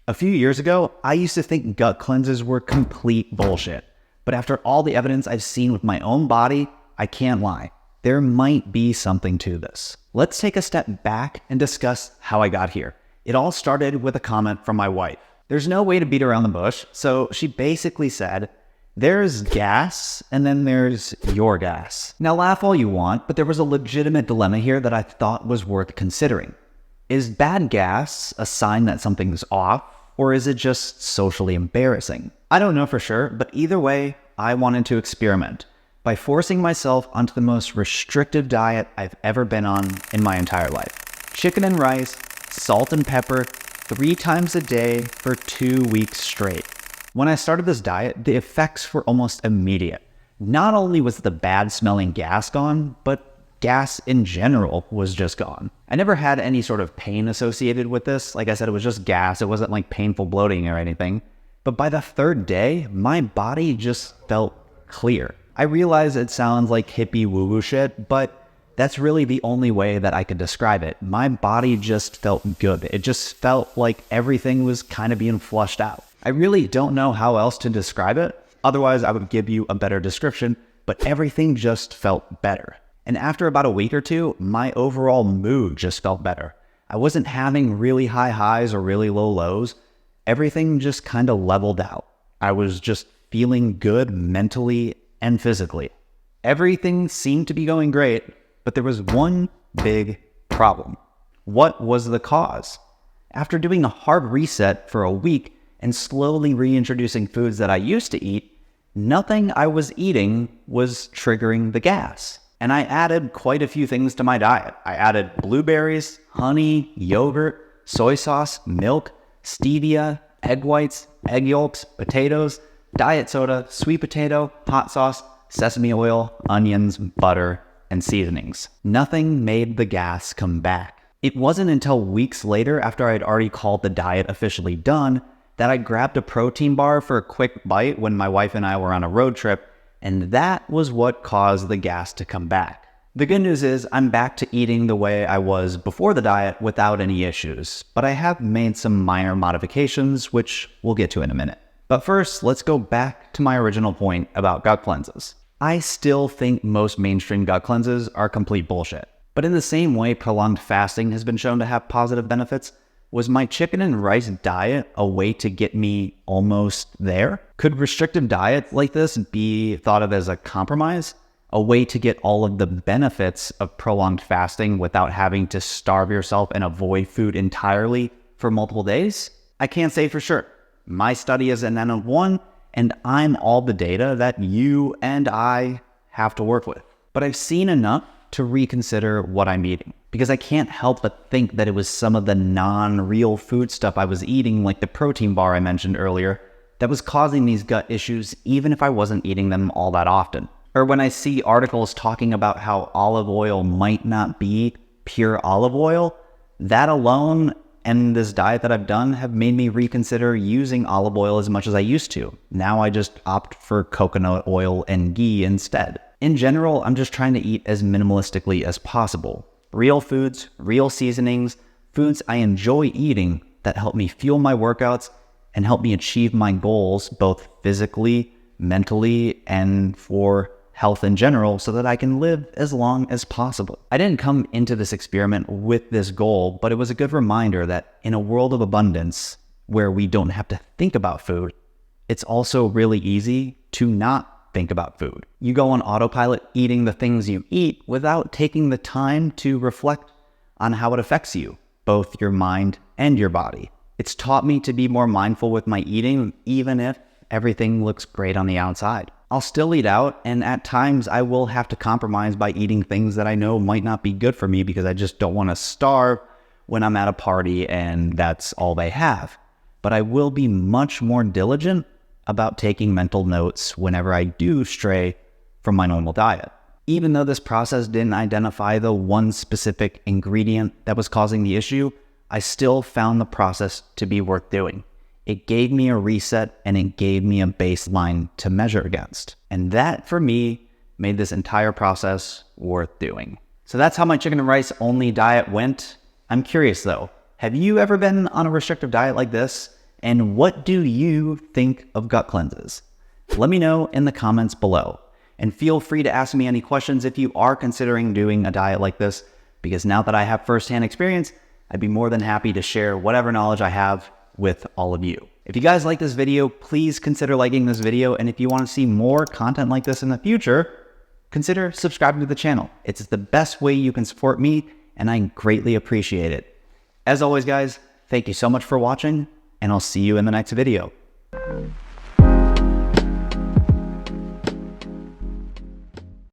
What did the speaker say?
A few years ago, I used to think gut cleanses were complete bullshit. But after all the evidence I've seen with my own body, I can't lie. There might be something to this. Let's take a step back and discuss how I got here. It all started with a comment from my wife. There's no way to beat around the bush, so she basically said, there's gas, and then there's your gas. Now laugh all you want, but there was a legitimate dilemma here that I thought was worth considering. Is bad gas a sign that something's off, or is it just socially embarrassing? I don't know for sure, but either way, I wanted to experiment by forcing myself onto the most restrictive diet I've ever been on in my entire life. Chicken and rice, salt and pepper, 3 times a day for 2 weeks straight. When I started this diet, the effects were almost immediate. Not only was the bad smelling gas gone, but gas in general was just gone. I never had any sort of pain associated with this. Like I said, it was just gas. It wasn't like painful bloating or anything. But by the 3rd day, my body just felt clear. I realize it sounds like hippie woo-woo shit, but that's really the only way that I could describe it. My body just felt good. It just felt like everything was kind of being flushed out. I really don't know how else to describe it. Otherwise, I would give you a better description, but everything just felt better. And after about a week or 2, my overall mood just felt better. I wasn't having really high highs or really low lows. Everything just kind of leveled out. I was just feeling good mentally and physically. Everything seemed to be going great, but there was one big problem. What was the cause? After doing a hard reset for a week and slowly reintroducing foods that I used to eat, nothing I was eating was triggering the gas. And I added quite a few things to my diet. I added blueberries, honey, yogurt, soy sauce, milk, stevia, egg whites, egg yolks, potatoes, diet soda, sweet potato, hot sauce, sesame oil, onions, butter, and seasonings. Nothing made the gas come back. It wasn't until weeks later, after I'd already called the diet officially done, that I grabbed a protein bar for a quick bite when my wife and I were on a road trip, and that was what caused the gas to come back. The good news is I'm back to eating the way I was before the diet without any issues, but I have made some minor modifications, which we'll get to in a minute. But first, let's go back to my original point about gut cleanses. I still think most mainstream gut cleanses are complete bullshit. But in the same way prolonged fasting has been shown to have positive benefits, was my chicken and rice diet a way to get me almost there? Could restrictive diets like this be thought of as a compromise? A way to get all of the benefits of prolonged fasting without having to starve yourself and avoid food entirely for multiple days? I can't say for sure. My study is an N of 1, and I'm all the data that you and I have to work with. But I've seen enough to reconsider what I'm eating, because I can't help but think that it was some of the non-real food stuff I was eating, like the protein bar I mentioned earlier, that was causing these gut issues even if I wasn't eating them all that often. Or when I see articles talking about how olive oil might not be pure olive oil, that alone and this diet that I've done have made me reconsider using olive oil as much as I used to. Now I just opt for coconut oil and ghee instead. In general, I'm just trying to eat as minimalistically as possible. Real foods, real seasonings, foods I enjoy eating that help me fuel my workouts and help me achieve my goals, both physically, mentally, and for health in general, so that I can live as long as possible. I didn't come into this experiment with this goal, but it was a good reminder that in a world of abundance where we don't have to think about food, it's also really easy to not think about food. You go on autopilot eating the things you eat without taking the time to reflect on how it affects you, both your mind and your body. It's taught me to be more mindful with my eating, even if everything looks great on the outside. I'll still eat out, and at times I will have to compromise by eating things that I know might not be good for me because I just don't want to starve when I'm at a party and that's all they have. But I will be much more diligent about taking mental notes whenever I do stray from my normal diet. Even though this process didn't identify the one specific ingredient that was causing the issue, I still found the process to be worth doing. It gave me a reset and it gave me a baseline to measure against. And that, for me, made this entire process worth doing. So that's how my chicken and rice only diet went. I'm curious though, have you ever been on a restrictive diet like this? And what do you think of gut cleanses? Let me know in the comments below. And feel free to ask me any questions if you are considering doing a diet like this, because now that I have firsthand experience, I'd be more than happy to share whatever knowledge I have with all of you. If you guys like this video, please consider liking this video. And if you want to see more content like this in the future, consider subscribing to the channel. It's the best way you can support me, and I greatly appreciate it. As always, guys, thank you so much for watching, and I'll see you in the next video.